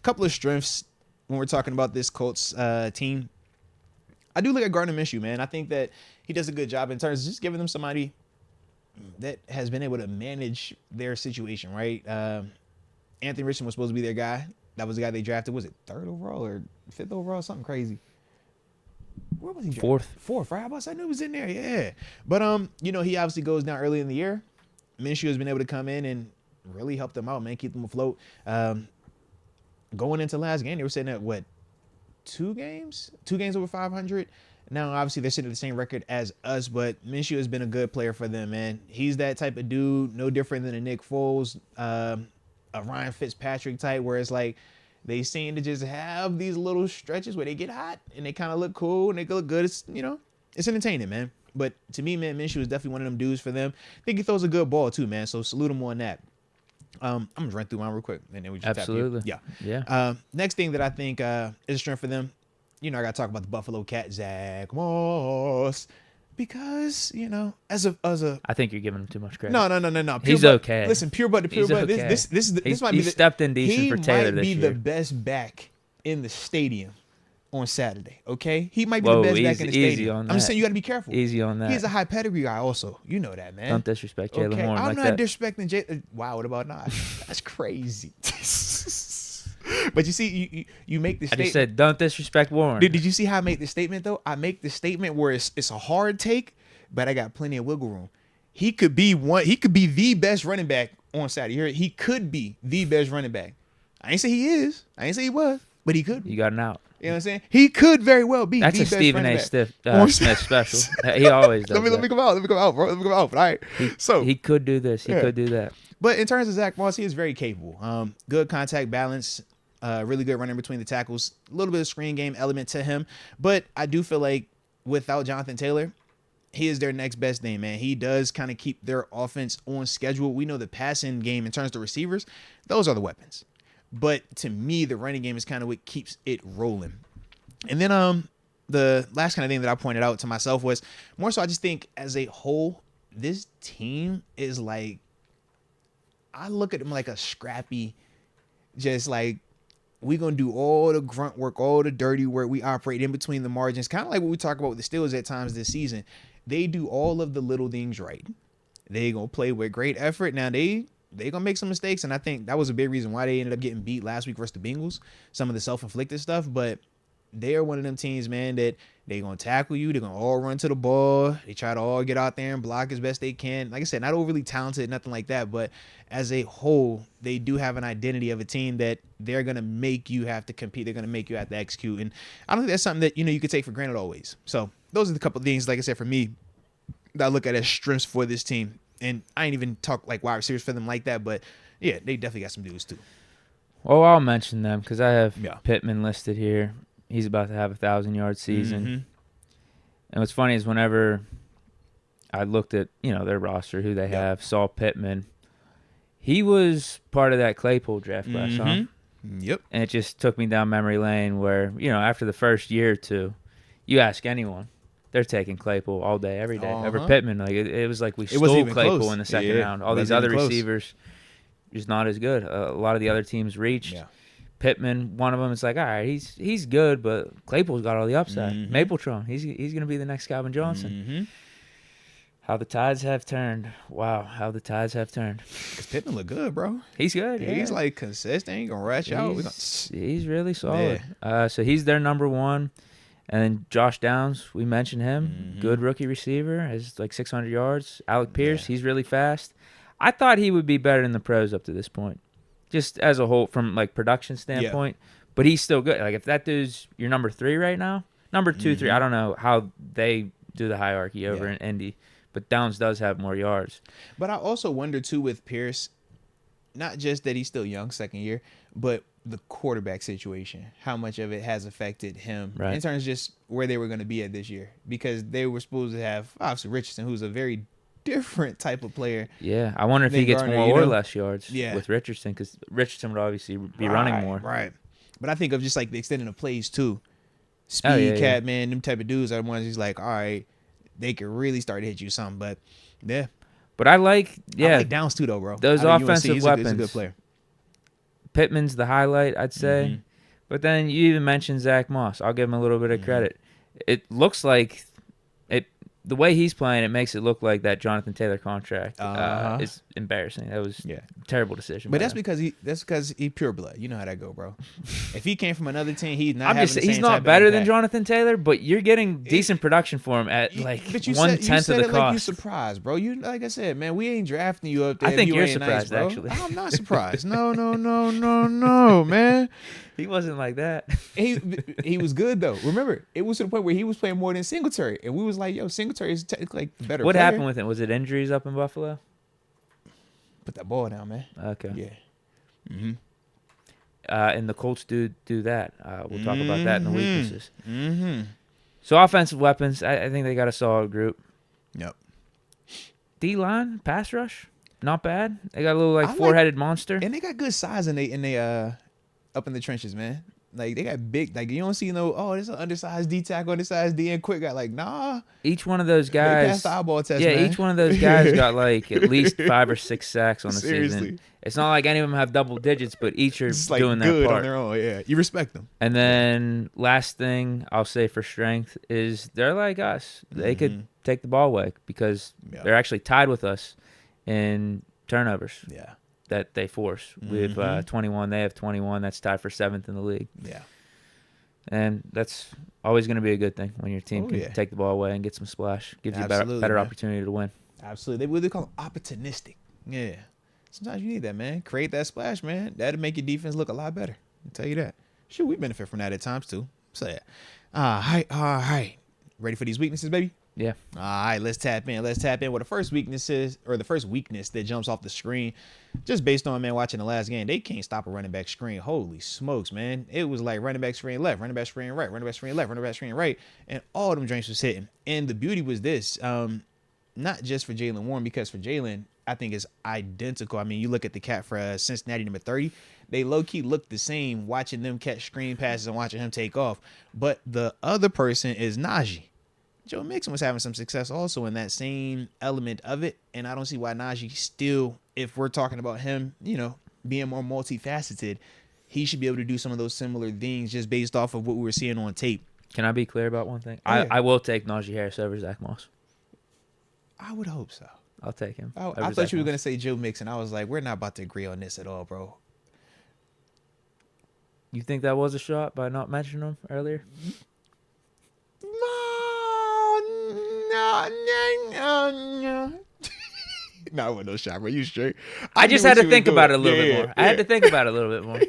couple of strengths when we're talking about this Colts team. I do look at Gardner Minshew, man. I think that he does a good job in terms of just giving them somebody that has been able to manage their situation, right? Anthony Richardson was supposed to be their guy. That was the guy they drafted. Was it 3rd overall or 5th overall? Something crazy. Where was he drafted? 4th, right? I knew he was in there, yeah. But, he obviously goes down early in the year. Minshew has been able to come in and really help them out, man, keep them afloat. Going into last game, they were sitting at, 2 games? 2 games over 500. Now, obviously, they're sitting at the same record as us, but Minshew has been a good player for them, man. He's that type of dude, no different than a Nick Foles, a Ryan Fitzpatrick type, where it's like they seem to just have these little stretches where they get hot and they kind of look cool and they look good. It's, it's entertaining, man. But to me, man, Minshew is definitely one of them dudes for them. I think he throws a good ball, too, man, so salute him on that. I'm going to run through mine real quick, and then we just Absolutely. tap here. Yeah. Next thing that I think is a strength for them, I got to talk about the Buffalo Cat, Zach Moss, because, as a I think you're giving him too much credit. No. He's okay. Listen, pure butt to pure butt. Okay. This might be stepped in decent for Taylor this year. He might be the best back in the stadium on Saturday, okay? He might be Whoa, the best back in the stadium. Easy on that. I'm just saying you got to be careful. Easy on that. He's a high pedigree guy also. You know that, man. Don't disrespect Jalen okay? Warren I'm like not that. disrespecting Jalen. Wow, what about not? That's crazy. But you see, you make the I statement. just said, don't disrespect Warren. Did you see how I make the statement, though? I make the statement where it's a hard take, but I got plenty of wiggle room. He could be the best running back on Saturday. You heard? He could be the best running back. I ain't say he is. I ain't say he was, but he could be. You got an out. You know what I'm saying? He could very well be That's the a best Stephen running A. back. Smith special. He always does let me come out, bro. Let me come out. All right. He could do this. He could do that. But in terms of Zach Moss, he is very capable. Good contact balance. Really good running between the tackles. A little bit of screen game element to him. But I do feel like without Jonathan Taylor, he is their next best thing, man. He does kind of keep their offense on schedule. We know the passing game in terms of receivers, those are the weapons. But to me, the running game is kind of what keeps it rolling. And then the last kind of thing that I pointed out to myself was more so I just think as a whole, this team is like, I look at them like a scrappy, just like, we're going to do all the grunt work, all the dirty work. We operate in between the margins, kind of like what we talk about with the Steelers at times this season. They do all of the little things right. They going to play with great effort. Now, they going to make some mistakes, and I think that was a big reason why they ended up getting beat last week versus the Bengals, some of the self-inflicted stuff, but they are one of them teams, man, that they going to tackle you. They're going to all run to the ball. They try to all get out there and block as best they can. Like I said, not overly talented, nothing like that, but as a whole, they do have an identity of a team that they're going to make you have to compete. They're going to make you have to execute, and I don't think that's something that, you could take for granted always. So those are the couple of things, like I said, for me, that I look at as strengths for this team. And I ain't even talk like wide receivers for them like that, but yeah, they definitely got some dudes too. Well, I'll mention them because I have Pittman listed here. He's about to have a 1,000-yard season. Mm-hmm. And what's funny is whenever I looked at, their roster, who they have, saw Pittman, he was part of that Claypool draft class, huh? Yep. And it just took me down memory lane where, after the first year or two, you ask anyone, they're taking Claypool all day, every day over Pittman. Like it was like we stole Claypool close in the second round. All these other receivers just not as good. A lot of the other teams reached. Yeah. Pittman, one of them, is like, all right, he's good, but Claypool's got all the upside. Mm-hmm. Mapletron, he's going to be the next Calvin Johnson. Mm-hmm. How the tides have turned. Wow, how the tides have turned. Because Pittman look good, bro. He's good. Yeah. He's like consistent. Ain't going to rush out. He's really solid. Yeah. So he's their number one. And then Josh Downs, we mentioned him. Mm-hmm. Good rookie receiver, has like 600 yards. Alec Pierce, he's really fast. I thought he would be better in the pros up to this point, just as a whole from like production standpoint. Yeah. But he's still good. Like if that dude's your number 3 right now, number 2, 3, I don't know how they do the hierarchy over in Indy, but Downs does have more yards. But I also wonder too with Pierce, not just that he's still young, second year, but the quarterback situation, how much of it has affected him in terms of just where they were going to be at this year, because they were supposed to have obviously Richardson, who's a very different type of player. Yeah, I wonder if he gets more or less yards with Richardson, because Richardson would obviously be running more. Right. But I think of just like the extending of plays too. Speed, cat, man, them type of dudes are the ones he's like, all right, they could really start to hit you something. But But I like Downs too, though, bro. Those offensive weapons. He's a good player. Pittman's the highlight, I'd say. Mm-hmm. But then you even mentioned Zach Moss. I'll give him a little bit of credit. It looks like the way he's playing, it makes it look like that Jonathan Taylor contract is embarrassing. That was a terrible decision. But that's because he pure blood. You know how that go, bro. If he came from another team, he's not. He's not better than Jonathan Taylor, but you're getting decent production for him at like 1/10 of the cost. Like you surprised, bro. You like I said, man, we ain't drafting you up there. I think you're surprised, actually. I'm not surprised. No, man. He wasn't like that. He was good though. Remember, it was to the point where he was playing more than Singletary, and we was like, "Yo, Singletary is technically like the better." What happened with him? Was it injuries up in Buffalo? Put that ball down, man. Okay. Yeah. Mm-hmm. And the Colts do that. We'll talk about that in the weaknesses. Mm-hmm. So offensive weapons, I think they got a solid group. Yep. D-line, pass rush, not bad. They got a little four-headed monster, and they got good size in they up in the trenches, man. Like they got big. Like you don't see there's an undersized D tackle, undersized D and quick guy. Like nah. Each one of those guys. They passed the eyeball test. Yeah, man. Each one of those guys got like at least 5 or 6 sacks on the season. It's not like any of them have double digits, but each are like doing that good part on their own. Yeah, you respect them. And then last thing I'll say for strength is they're like us. They could take the ball away because they're actually tied with us in turnovers. Yeah. That they force. We have 21. They have 21. That's tied for 7th in the league. Yeah. And that's always going to be a good thing when your team can take the ball away and get some splash. Gives you a better opportunity to win. Absolutely. What they call them? Opportunistic. Yeah. Sometimes you need that, man. Create that splash, man. That'll make your defense look a lot better. I'll tell you that. Sure, we benefit from that at times, too. So, yeah. All right. Ready for these weaknesses, baby? Yeah. All right, let's tap in. Well, the first weakness that jumps off the screen, just based on, man, watching the last game, they can't stop a running back screen. Holy smokes, man. It was like running back screen left, running back screen right, running back screen left, running back screen right, and all them joints was hitting. And the beauty was this, not just for Jalen Warren, because for Jalen, I think it's identical. I mean, you look at the cat for Cincinnati number 30, they low-key look the same watching them catch screen passes and watching him take off. But the other person is Najee. Joe Mixon was having some success also in that same element of it. And I don't see why Najee still, if we're talking about him, being more multifaceted, he should be able to do some of those similar things just based off of what we were seeing on tape. Can I be clear about one thing? Yeah. I will take Najee Harris over Zach Moss. I would hope so. I'll take him. I thought you were going to say Joe Mixon. I was like, we're not about to agree on this at all, bro. You think that was a shot by not mentioning him earlier? No, it wasn't no shot, bro. You straight. I just had to think about it a little bit more. I had to think about it a little bit more.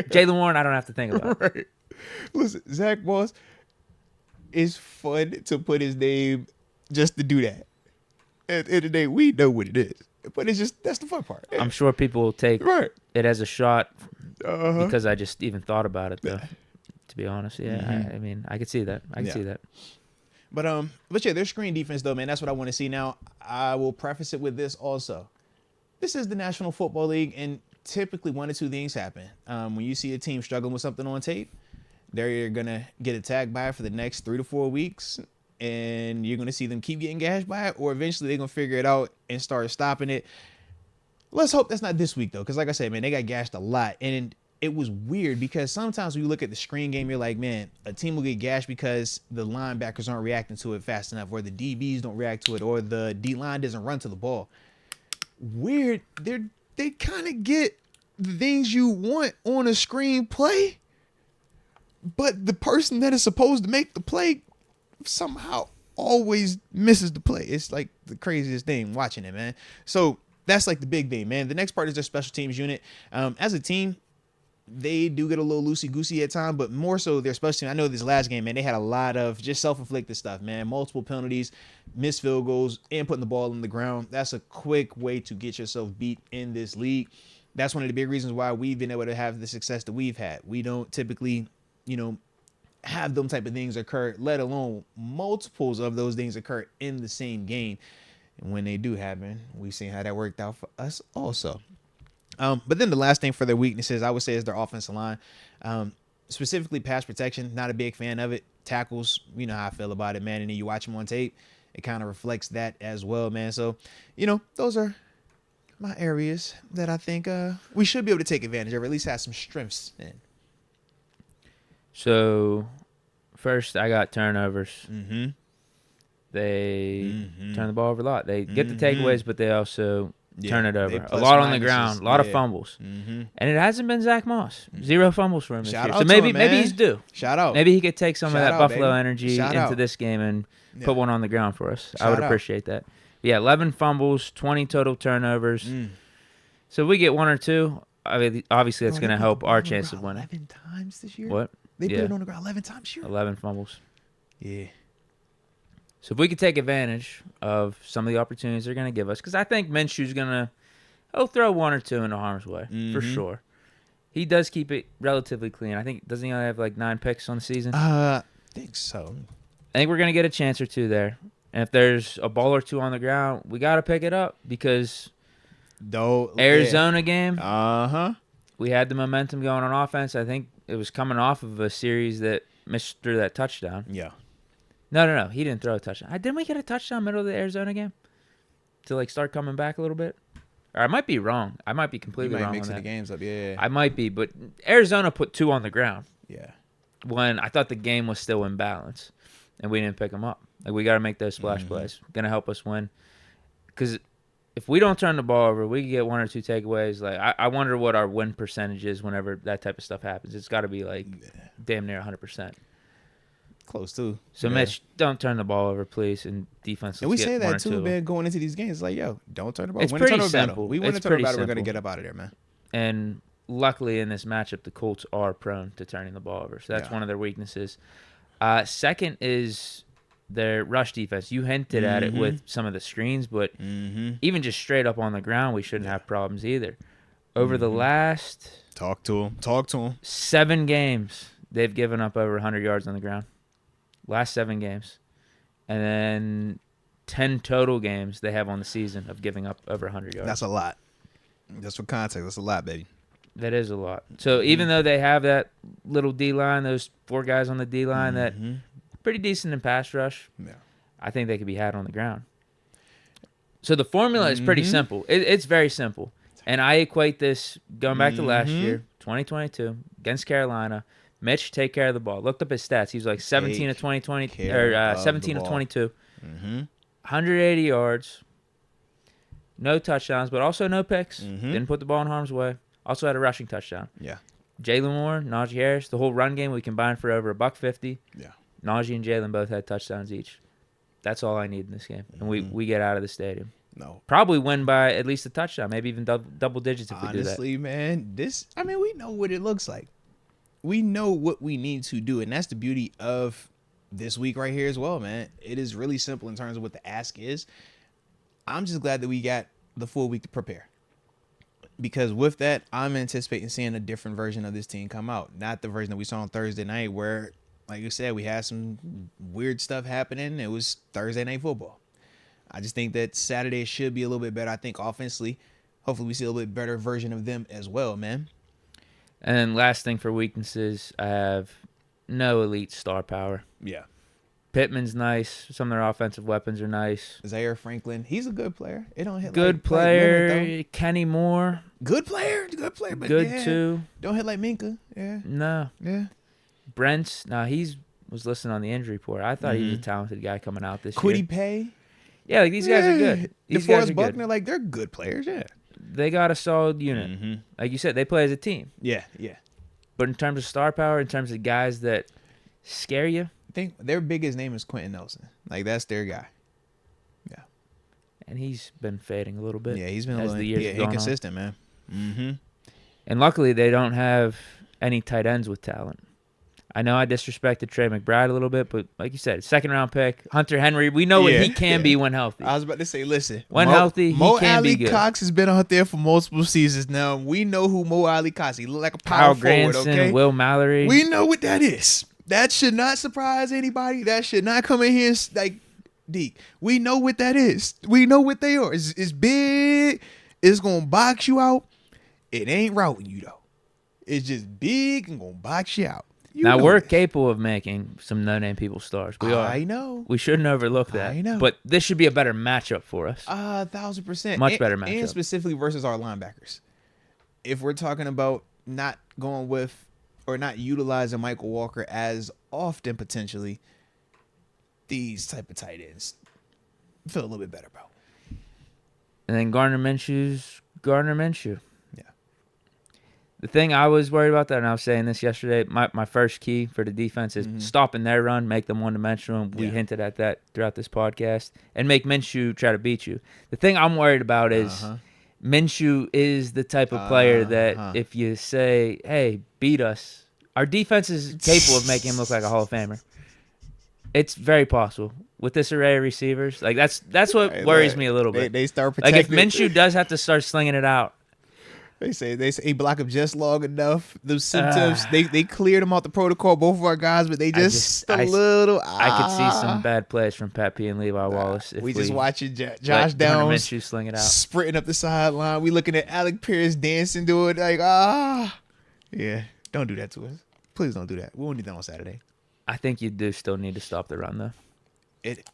Jalen Warren, I don't have to think about it. Right. Listen, Zach Moss, it's fun to put his name just to do that. At the end of the day, we know what it is. But it's just, that's the fun part. I'm sure people will take it as a shot because I just even thought about it, though. To be honest, yeah. I mean, I could see that. I could see that. But yeah, their screen defense, though, man, that's what I want to see. Now, I will preface it with this also. This is the National Football League, and typically one or two things happen. When you see a team struggling with something on tape, they're going to get attacked by it for the next 3 to 4 weeks, and you're going to see them keep getting gashed by it, or eventually they're going to figure it out and start stopping it. Let's hope that's not this week, though, because like I said, man, they got gashed a lot, and it was weird because sometimes when you look at the screen game, you're like, man, a team will get gashed because the linebackers aren't reacting to it fast enough, or the DBs don't react to it, or the D-line doesn't run to the ball. Weird. They kind of get the things you want on a screen play, but the person that is supposed to make the play somehow always misses the play. It's like the craziest thing watching it, man. So that's like the big thing, man. The next part is their special teams unit. As a team, they do get a little loosey-goosey at times, but more so their special team. I know this last game, man, they had a lot of just self-inflicted stuff, man. Multiple penalties, missed field goals, and putting the ball on the ground. That's a quick way to get yourself beat in this league. That's one of the big reasons why we've been able to have the success that we've had. We don't typically, have them type of things occur, let alone multiples of those things occur in the same game. And when they do happen, we've seen how that worked out for us also. But then the last thing for their weaknesses, I would say, is their offensive line. Specifically pass protection, not a big fan of it. Tackles, you know how I feel about it, man. And then you watch them on tape, it kind of reflects that as well, man. So, those are my areas that I think we should be able to take advantage of, or at least have some strengths in. So, first, I got turnovers. Mm-hmm. They turn the ball over a lot. They get the takeaways, but they also turn it over. A lot on the ground, a lot of fumbles. Mm-hmm. And it hasn't been Zach Moss. 0 fumbles for him this year. So maybe he's due. Shout out. Maybe he could take some of that Buffalo energy into this game and put one on the ground for us. I would appreciate that. Yeah, 11 fumbles, 20 total turnovers. So if we get 1 or 2, I mean, obviously that's going to help our chance of winning. 11 times this year? What? They put it on the ground 11 times this year? 11 fumbles. Yeah. So if we could take advantage of some of the opportunities they're going to give us, because I think Minshew's going to throw 1 or 2 into harm's way, for sure. He does keep it relatively clean. I think, doesn't he only have like 9 picks on the season? I think so. I think we're going to get a chance or 2 there. And if there's a ball or 2 on the ground, we got to pick it up because Arizona game, we had the momentum going on offense. I think it was coming off of a series that Mitch threw that touchdown. Yeah. No. He didn't throw a touchdown. Didn't we get a touchdown middle of the Arizona game to like start coming back a little bit? Or I might be wrong. I might be completely wrong on that. Mixing the games up, yeah. I might be, but Arizona put 2 on the ground. Yeah. When I thought the game was still in balance, and we didn't pick them up. Like we got to make those splash plays. Gonna help us win. Because if we don't turn the ball over, we can get 1 or 2 takeaways. Like I wonder what our win percentage is whenever that type of stuff happens. It's got to be like damn near 100%. Close to. So Mitch, don't turn the ball over, please. And defense. And we say that too, man. Going into these games, like don't turn the ball. It's pretty simple. We win the turnover battle. We're gonna get up out of there, man. And luckily in this matchup, the Colts are prone to turning the ball over. So that's one of their weaknesses. Second is their rush defense. You hinted at it with some of the screens, but even just straight up on the ground, we shouldn't have problems either. Over the last talk to him 7 games, they've given up over 100 yards on the ground. Last 7 games. And then 10 total games they have on the season of giving up over 100 yards. That's a lot. Just for context, that's a lot, baby. That is a lot. So even though they have that little D-line, those 4 guys on the D-line that pretty decent in pass rush, I think they could be had on the ground. So the formula is pretty simple. It's very simple. And I equate this going back to last year, 2022, against Carolina. Mitch, take care of the ball. Looked up his stats. He was like 17 of 2020 or 17 of 22. 180 yards. No touchdowns, but also no picks. Didn't put the ball in harm's way. Also had a rushing touchdown. Yeah. Jalen Moore, Najee Harris, the whole run game we combined for over $150. Yeah. Najee and Jalen both had touchdowns each. That's all I need in this game. And we get out of the stadium. No. Probably win by at least a touchdown, maybe even double digits if we do that. Honestly, man, we know what it looks like. We know what we need to do, and that's the beauty of this week right here as well, man. It is really simple in terms of what the ask is. I'm just glad that we got the full week to prepare. Because with that, I'm anticipating seeing a different version of this team come out. Not the version that we saw on Thursday night where, like you said, we had some weird stuff happening. It was Thursday night football. I just think that Saturday should be a little bit better. I think offensively, hopefully we see a little bit better version of them as well, man. And then last thing for weaknesses, I have no elite star power. Yeah. Pittman's nice. Some of their offensive weapons are nice. Zaire Franklin, he's a good player. It don't hit good player. Like Kenny Moore, good player, but good too. Don't hit like Minka. Yeah. No. Yeah. Brent's he was listed on the injury report. I thought he was a talented guy coming out this year. Quiddy Pay. Yeah, like these guys are good. These guys are Buckner, good. like they're good players. Yeah. They got a solid unit. Like you said, they play as a team. Yeah. But in terms of star power, in terms of guys that scare you, I think their biggest name is Quentin Nelson. Like that's their guy. Yeah. And he's been fading a little bit. Yeah, he's been a little inconsistent, man. And luckily, they don't have any tight ends with talent. I know I disrespected Trey McBride a little bit, but like you said, 2nd-round pick, Hunter Henry, we know what he can be when healthy. I was about to say, listen. When healthy, he can be good. Mo Cox has been out there for multiple seasons now. We know who Mo Ali Cox is. He look like a power forward, okay? Will Mallory. We know what that is. That should not surprise anybody. That should not come in here like, Deke. We know what that is. We know what they are. It's big. It's going to box you out. It ain't routing you, though. It's just big and going to box you out. Now, we're capable of making some no-name people stars. We are. I know. We shouldn't overlook that. I know. But this should be a better matchup for us. 1,000%. Much better matchup. And specifically versus our linebackers. If we're talking about not going with or not utilizing Michael Walker as often potentially, these type of tight ends feel a little bit better, bro. And then Gardner Minshew. Yeah. The thing I was worried about that, and I was saying this yesterday, my first key for the defense is stopping their run, make them one-dimensional. We hinted at that throughout this podcast. And make Minshew try to beat you. The thing I'm worried about is Minshew is the type of player that if you say, hey, beat us, our defense is capable of making him look like a Hall of Famer. It's very possible. With this array of receivers, like that's what worries me a little bit. They start protecting. Like if Minshew does have to start slinging it out. They say he block him just long enough. Those symptoms, they cleared him out the protocol, both of our guys, but they just a little. I could see some bad plays from Pat P and Levi Wallace. If we just watching Josh Downs Minshew sling it out, sprinting up the sideline. We looking at Alec Pierce dancing to it like yeah. Don't do that to us. Please don't do that. We won't do that on Saturday. I think you do still need to stop the run though.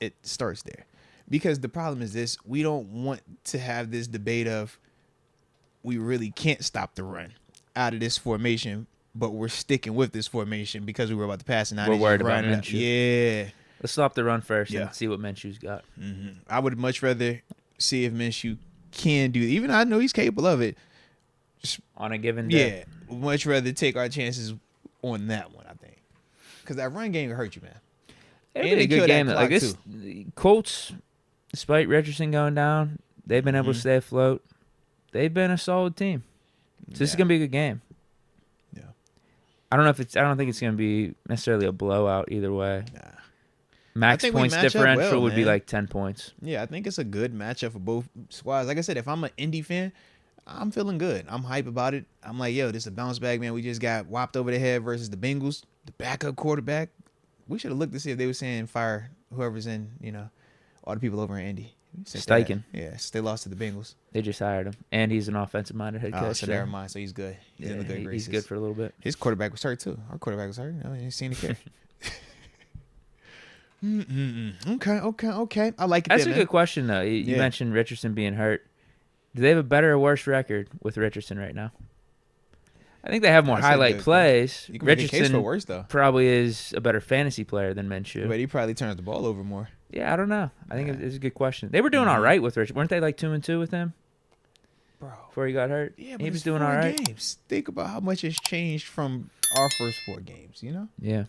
It starts there, because the problem is this: we don't want to have this debate of we really can't stop the run out of this formation, but we're sticking with this formation because we were about to pass, and now we're worried about Minshew. Yeah, let's stop the run first and see what Minshew's got. I would much rather see if Minshew can do it. Even I know he's capable of it. Just, on a given day. Yeah, much rather take our chances on that one, I think, because that run game will hurt you, man. It'll be a good game. Like this, Colts, despite Richardson going down, they've been able to stay afloat. They've been a solid team. So this is gonna be a good game. Yeah. I don't think it's gonna be necessarily a blowout either way. Nah. Max points differential would be like 10 points. Yeah, I think it's a good matchup for both squads. Like I said, if I'm an Indy fan, I'm feeling good. I'm hype about it. I'm like, yo, this is a bounce back, man. We just got whopped over the head versus the Bengals, the backup quarterback. We should have looked to see if they were saying fire whoever's in, all the people over in Indy. Steichen. Yes, they lost to the Bengals. They just hired him, and he's an offensive-minded head coach. So never mind. So he's good. He's in the good graces. He's good for a little bit. His quarterback was hurt too. Our quarterback was hurt. I ain't seen it. Okay. I like it. That's a good question, though. You mentioned Richardson being hurt. Do they have a better or worse record with Richardson right now? I think they have more highlight plays. You can make a case for worse, though. Probably is a better fantasy player than Minshew. But he probably turns the ball over more. Yeah, I don't know. I think it's a good question. They were doing all right with Richardson. Weren't they like 2-2 with him? Bro. Before he got hurt? Yeah, but he was doing all right. Games. Think about how much has changed from our first 4 games, Yeah.